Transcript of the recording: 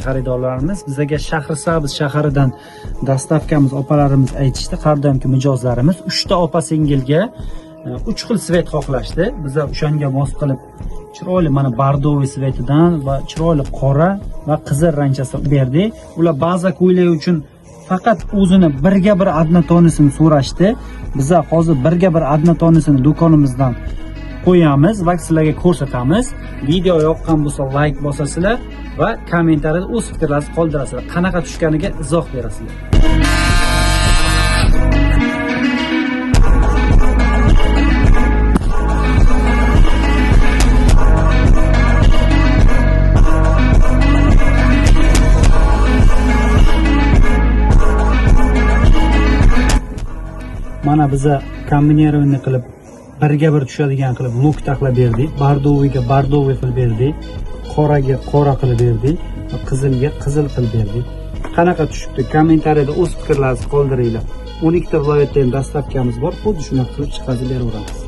Xaridorlarimiz bizga Shahrisabz shaharidan dastavkamiz opalarimiz aytishdi, qardamki mijozlarimiz 3 ta opa singilga 3 xil svet xohlashdi. Biz o'shanga mos qilib chiroyli mana bordoviy svetidan va chiroyli qora va qizil rangchasini berdik. Ular baza ko'ylagi uchun faqat o'zini birga bir adnotonisini so'rashdi. Biz hozir birga bir adnotonisini do'konimizdan qo'yamiz va sizlarga ko'rsatamiz. Video yoqqan bo'lsa like bosasizlar va kommentariyada o'z fikrlaringizni qoldirasizlar. Qanaqa tushganiga izoh berasizlar. Mana biza kombinirованный qilib birga bir tushadigan qilib luk taxlab berdik. Bordoviga bordoviy qilib berdik. Qoraga qora qilib berdik. Qizilga qizil qilib berdik. Qanaqa tushibdi? Kommentariyada o'z fikrlaringizni qoldiringlar. 12 ta viloyatdan dastavkamiz bor. Xuddi shunaqa qilib chiqazib beraveramiz.